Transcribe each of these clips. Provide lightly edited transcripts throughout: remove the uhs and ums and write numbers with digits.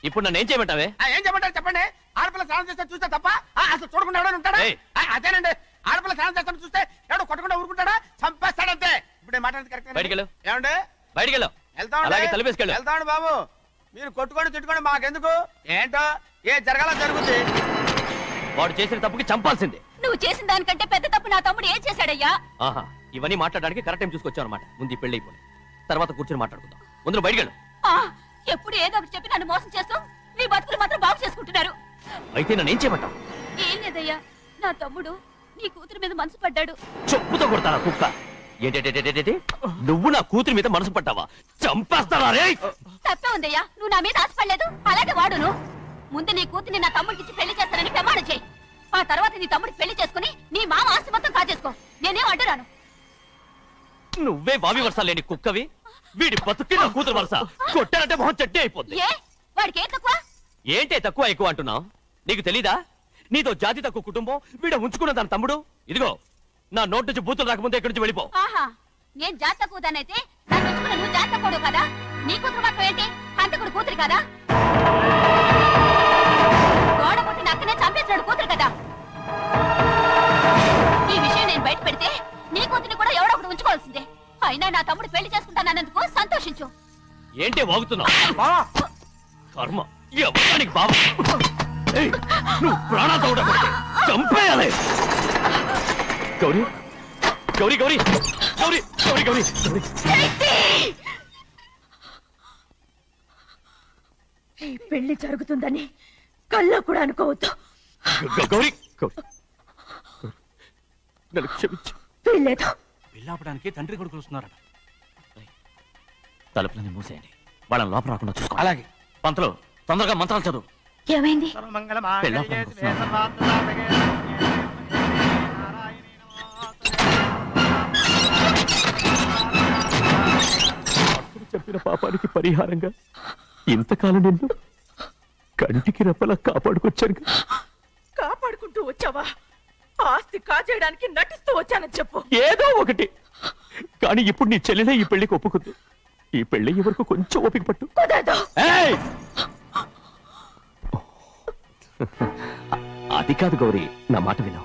ఇప్పుడు నన్ను ఏం చేయమంటావే? ఏం చేయమంటారు చెప్పండి. ఆడపిల్ల స్నానం చేస్తే చూస్తే తప్ప అసలు చూడకుండా ఎవడో ఉంటాడా? అదేనండి, ఆడపిల్ల స్నానం చేస్తాను చూస్తే ఎవడో కొట్టకుండా ఊరుకుంటాడా? చంపేస్తాడంతే. ఇప్పుడు మాట్లాడేది కరెక్ట్. బయటికి వెళ్ళు. ఏమండి బయటికి వెళ్ళు. వెళ్తామండి బాబు. మీరు కొట్టుకొని తిట్టుకొని మాకెందుకు? ఏంటో ఏ జరగాల జరుగుతుంది. వాడు చేసిన తప్పుకి చంపాల్సిందే. నువ్వు చేసిన దానికంటే పెద్ద తప్పు నా తమ్ముడు ఏం చేశాడయ్యా? ఆహా, ఇవన్నీ మాట్లాడడానికి కరెక్ట్ టైం చూసుకొచ్చావు అనమాట. ముందు ఈ పెళ్లి అయిపోయి తర్వాత కూర్చొని మాట్లాడుకుందాం. ముందు బయటికి వెళ్ళు. ఎప్పుడు ఏదో ఒకటి చెప్పి నన్ను మోసం చేస్తూ నీ బతుకులు మాత్రం బాగు చేసుకుంటున్నారు. అయితే నన్ను ఏం చేయమంటావు? ఏం లేదయ్యా, నా తమ్ముడు నీ కూతురు మీద మనసు పడ్డాడు. చెప్పుతో కొడతారా కుక్క? ఏంటంటే నువ్వు నా కూతురి మీద మనసు పడ్డావా? చంపేస్తావా రే? తప్పే ఉందయ్యా, నువ్వు నా మీద ఆశపడలేదు, అలాగే వాడును. ముందు నీ కూతుర్ని నా తమ్ముడికి పెళ్లి చేస్తానని ప్రమాణం చేయి. ఆ తర్వాత నీ తమ్ముడికి పెళ్లి చేసుకుని నీ మామ ఆస్తి మొత్తం కాజేసుకో. నేనేం అడ్డురాను. నువ్వే బావి వరుస లేని కుక్కవి. వీడి బతుక్కి నా కూతురు వరుస. కొట్టానంటే మొహం చెట్టే అయిపోద్ది. వాడికి ఏం తక్కువ? ఏంటే తక్కువ ఎక్కువ అంటున్నావు? నీకు తెలీదా? నీతో జాతి తక్కువ కుటుంబం వీడ ఉంచుకున్న దాని తమ్ముడు. ఇదిగో నా నోటి నుంచి బూతులు రాకముందే ఇక్కడి నుంచి వెళ్ళిపో. ఆహా, నేను జాతి తక్కువదానైతే నన్ను ఉంచుకున్న నువ్వు జాతి తక్కువడు కదా? నీ కూతురు మాత్రం ఏంటి? హంతకుడు కూతురు కదా? గోడ పుట్టిన అక్కనే చంపేసినాడు కూతురు కదా? ఈ విషయం నేను బయట పెడితే నీ కూతురిని కూడా ఎవడో ఒకటి ఉంచుకోవాల్సిందే. అయినా నా తమ్ముడు పెళ్లి చేసుకుంటానన్నందుకు సంతోషించు. ఏంటి వాగుతున్నావు? కర్మ ఎవరికి బాబు. నువ్వు ప్రాణాలతో ఉండకూడదు, చంపేయాలి. గౌరీ గౌరీ గౌరీ గౌరీ గౌరీ గౌరీ ఈ పెళ్లి జరుగుతుందని కల్లో కూడా అనుకోవద్దు. గౌరీ గౌరీ నన్ను క్షమించు. వీల్లేదు. పెళ్ళాపడానికి తండ్రి కొడుకులు వస్తున్నారట. తలుపులని మూసేయండి, వాళ్ళని లోపల రాకుండా చూసుకో. అలాగే. పంతులు తొందరగా మంత్రాలు చదువు. ఏమైంది? చెప్పిన పాపానికి పరిహారంగా ఇంతకాలం నిన్ను కంటికి రెప్పలా కాపాడుకొచ్చాను. కాపాడుకుంటూ వచ్చావా? ఆస్తి కాజేయడానికి నటిస్తూ వచ్చానని చెప్పు. ఏదో ఒకటి. కానీ ఇప్పుడు నీ చెల్లెలే ఈ పెళ్లికి ఒప్పుకుంది. ఈ పెళ్లి వరకు కొంచెం ఓపిక పట్టు. అది కాదు గౌరీ, నా మాట విను.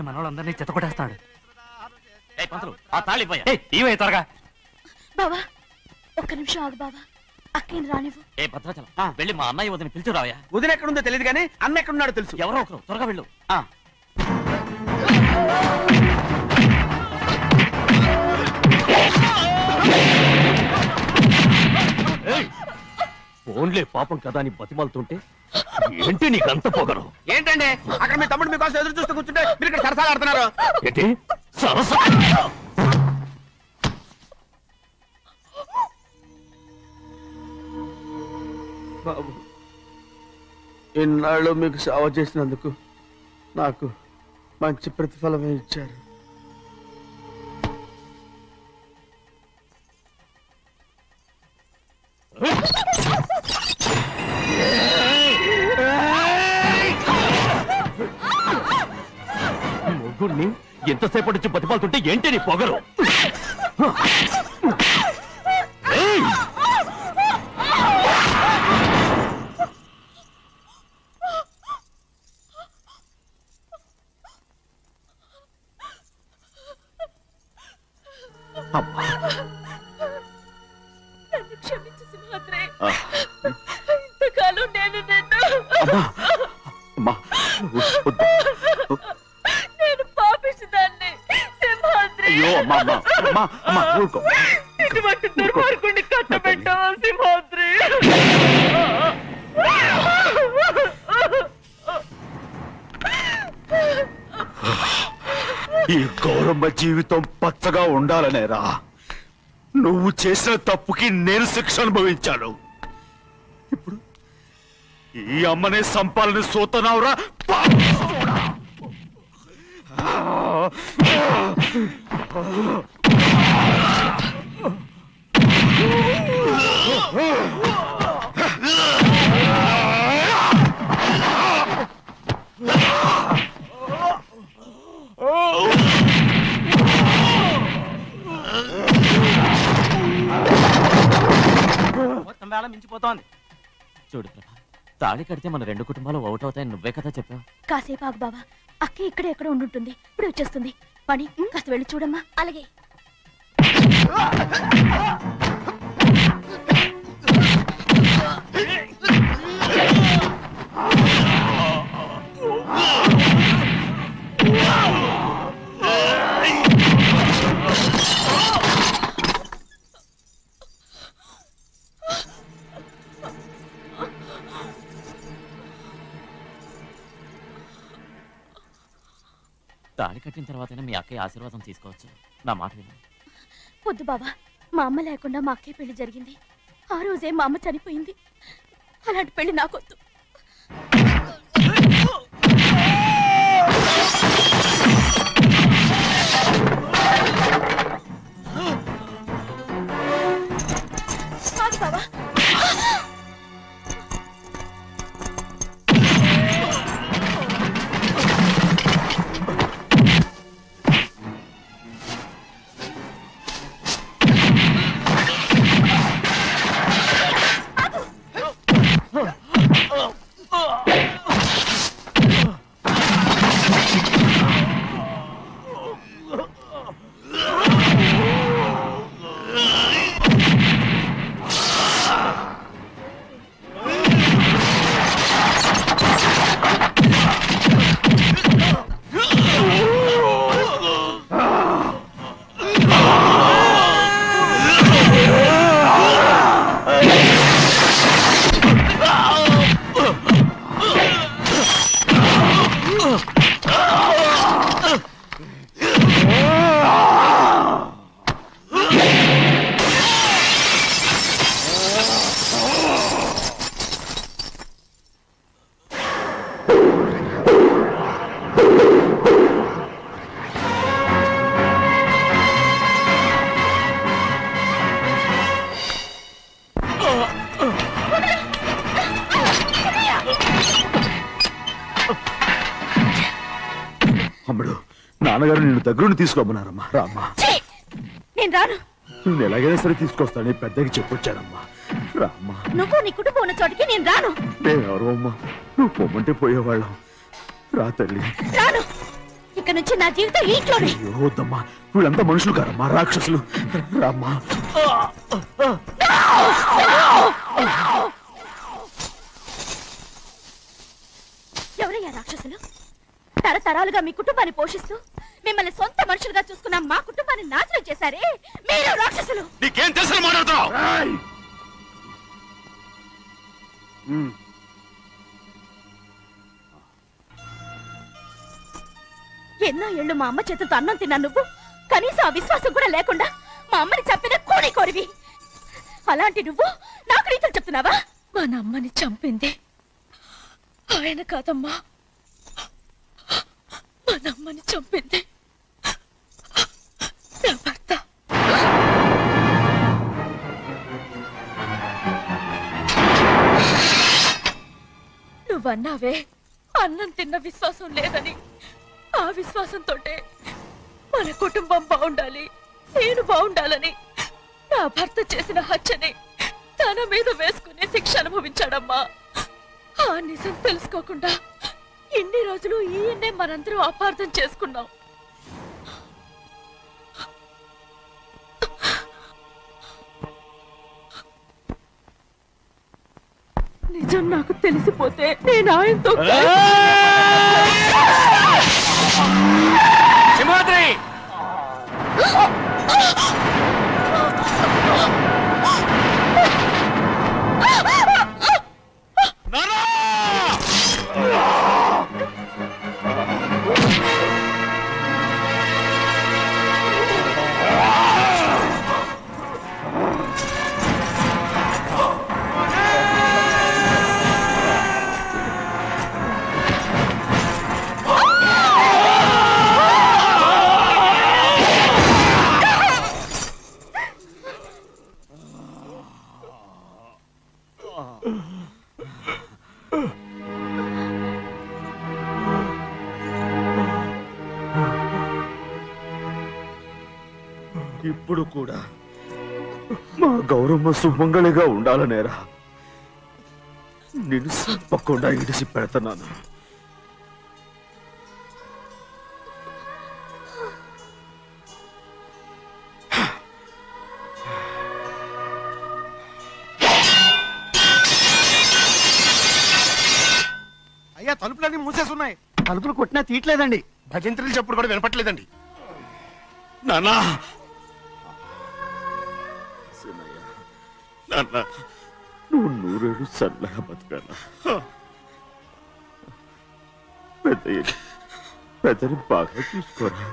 మనోళ్ళందరినీ చెత్తకొట్టేస్తాడు. త్వరగా బావా, ఒక్క నిమిషం ఆగు బావా. అక్కేం రానివ్వు. ఏ భద్రాచలం వెళ్ళి మా అన్నయ్య వదిన పిలిచిరావయ్యా. వదిన ఎక్కడుందో తెలియదు కానీ అన్న ఎక్కడున్నాడో తెలుసు. ఎవరో ఒకరు త్వరగా వెళ్ళు. ఫోన్లే పాపం కదా అని బతిమాలుతుంటే ఏంటి నీకంత పొగరు? ఏంటండి అక్కడ మీ తమ్ముడు మీకోసం ఎదురు చూస్తూ కూర్చుంటే మీరు ఇక్కడ సరసాలు ఆడుతున్నారు. ఏంటి సరస? బాబు, ఇన్నాళ్ళు మీకు సేవ చేసినందుకు నాకు మంచి ప్రతిఫలమే ఇచ్చారు. ముగ్గురిని ఎంతసేపటి నుంచి బతిమాలుతుంటే ఏంటి నీ పొగరు? నన్ను క్షమించు సింహాద్రి. ఇంతకాలం నేను నేను పాపిస్తుదాన్ని సింహాద్రి. ఇటువంటి దుర్మార్గుడిని కట్టబెట్టావా సింహాద్రి? ఈ గౌరమ్మ జీవితం పచ్చగా ఉండాలనేరా నువ్వు చేసిన తప్పుకి నేను శిక్ష అనుభవించాను. ఇప్పుడు ఈ అమ్మనే సంపాలని సోతనావురా. మొత్తం వేళ మించిపోతోంది. చూడు ప్రభా, తాళి కడితే మన రెండు కుటుంబాలు అవుట్ అవుతాయని నువ్వే కదా చెప్పావు. కాసేపు ఆగు బావా, అక్క ఇక్కడే ఎక్కడ ఉండుంటుంది, ఇప్పుడు వచ్చేస్తుంది. పని కాస్త వెళ్ళి చూడమ్మా. అలాగే. తాళి కట్టిన తర్వాతైనా మీ అక్కయ్య ఆశీర్వాదం తీసుకోవచ్చు. నా మాట విను. వద్దు బావా, మా అమ్మ లేకుండా మా అక్కయ్య పెళ్లి జరిగింది. ఆ రోజే మా అమ్మ చనిపోయింది. అలాంటి పెళ్లి నాకొద్దు. బావా, అమ్ముడు, నాన్నగారు నిన్ను దగ్గరుండి తీసుకోమన్నారమ్మా. రామ్మా. నేను రాను. నేను ఎలాగైనా సరే తీసుకొస్తాను, పెద్దకి చెప్పొచ్చానమ్మా. రామ్మా. నువ్వు నీ కుటుంబం ఉన్న చోటికి నేను రాను. మేమెవరు అమ్మా, నువ్వు పొమ్మంటే పోయేవాళ్ళం. రా తల్లి. రాను. ఇక్కడ నుంచి నా జీవితం ఈ ఇంట్లోనే. అయ్యో వద్దమ్మా, వీళ్ళంతా మనుషులు కారమ్మా, రాక్షసులు. రామ్మా. ఎవరయ్యా రాక్షసులు? తరతరాలుగా మీ కుటుంబాన్ని పోషిస్తూ మిమ్మల్ని సొంత మనుషులుగా చూసుకున్న మా కుటుంబాన్ని నాశనం చేశారే మీరు రాక్షసులు. నీకేం తెలుసు మాట్లాడుతున్నావు? ఎన్నో ఏళ్ళు మా అమ్మ చేతులతో అన్నం తిన్నా నువ్వు కనీసం ఆ విశ్వాసం కూడా లేకుండా మా అమ్మని చంపిన కోడి కోరివి. అలాంటి నువ్వు నాకు రీతులు చెప్తున్నావా? మా అమ్మని చంపింది ఆయన కాదమ్మా, మా అమ్మని చంపింది నా భర్త. నువ్వన్నావే అన్నం తిన్న విశ్వాసం లేదని. ఆ విశ్వాసంతో మన కుటుంబం బాగుండాలి, నేను బాగుండాలని నా భర్త చేసిన హత్యని తన మీద వేసుకునే శిక్ష అనుభవించాడమ్మా. ఆ నిజం తెలుసుకోకుండా ఇన్ని రోజులు ఈయన్నే మనందరం అపార్థం చేసుకున్నాం. నిజం నాకు తెలిసిపోతే నేను ఆయనతో సింహాద్రి ఇప్పుడు కూడా మా గౌరమ్మ సుమంగళిగా ఉండాలనేరా నేను తప్పకుండా ఇడిసి పెడతాను. అయ్యా తలుపులన్నీ మూసేస్తున్నాయి. తలుపులు కొట్టినా తీయట్లేదండి. భజంత్రులు చెప్పుడు కూడా వినపట్లేదండి. నాన్నా నాన్న నువ్వు 100 ఏళ్ళు చల్లగా బతకాలా. పెద్దని బాగా చూసుకోరా.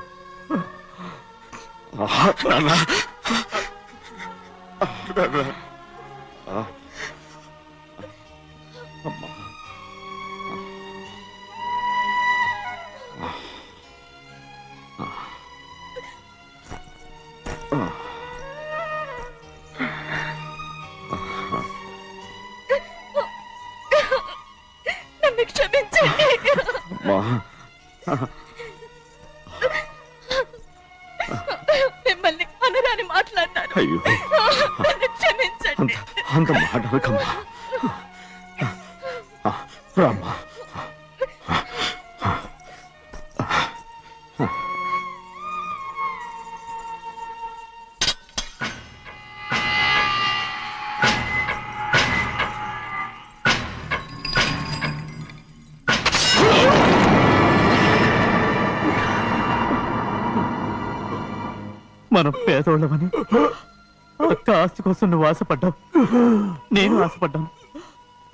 అమ్మా నన్ను క్షమించండి. మిమ్మల్ని అనరాని మాట్లాడినాను. అయ్యో నన్ను క్షమించండి. అంత మాటలకమ్మా. రామ్మా. మనం పేదోళ్ళమని అక్క ఆస్తి కోసం నువ్వు ఆశపడ్డావు, నేను ఆశపడ్డాను.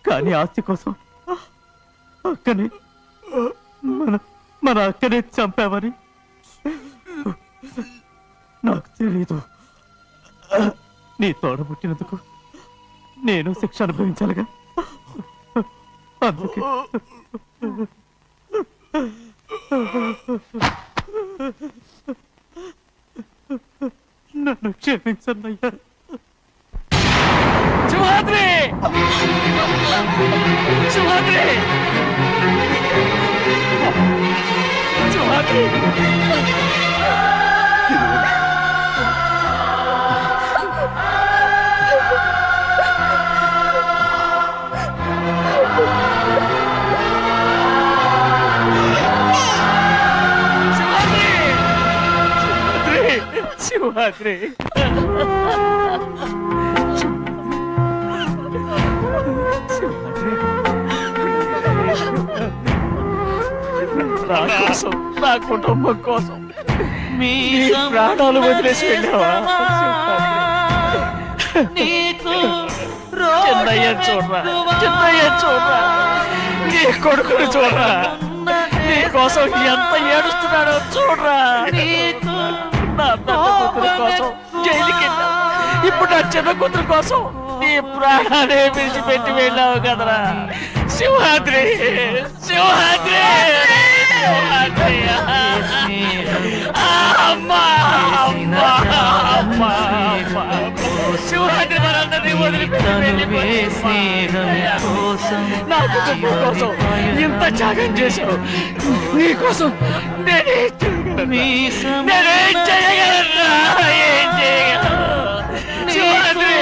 కానీ ఆస్తి కోసం అక్కని మన అక్కనే చంపావని నాకు తెలీదు. నీ తోడ పుట్టినందుకు నేను శిక్ష అనుభవించాలిగా. అందుకే నన్ను క్షమించన్నయ్యా. సింహాద్రి! సింహాద్రి! సింహాద్రి! సింహాద్రి! నా కోసం, నా కుటుంబం కోసం మీ ప్రాణాలు వదిలేసి వెళ్ళావా? చిన్నయ్య చూడరా, చిన్నయ్య చూడరా, నీ కొడుకుని చూడరా, నీ కోసం ఎంత ఏడుస్తున్నాడో చూడరా. నా పెద్ద కూతురు కోసం జైలుకి వెళ్ళావు, ఇప్పుడు నా చిన్న కూతురు కోసం నీ ప్రాణాలే విడిచిపెట్టి వెళ్ళావు కదరా. సింహాద్రి! సింహాద్రి! సింహాద్రి! అమ్మా! అమ్మా! అమ్మా! సింహాద్రి మనందరినీ వదిలిపెట్టి నా కుటుంబం కోసం ఇంత త్యాగం చేశావు. నీ కోసం నేనేం చేయగలను? ఏం చేయగలను? సింహాద్రి!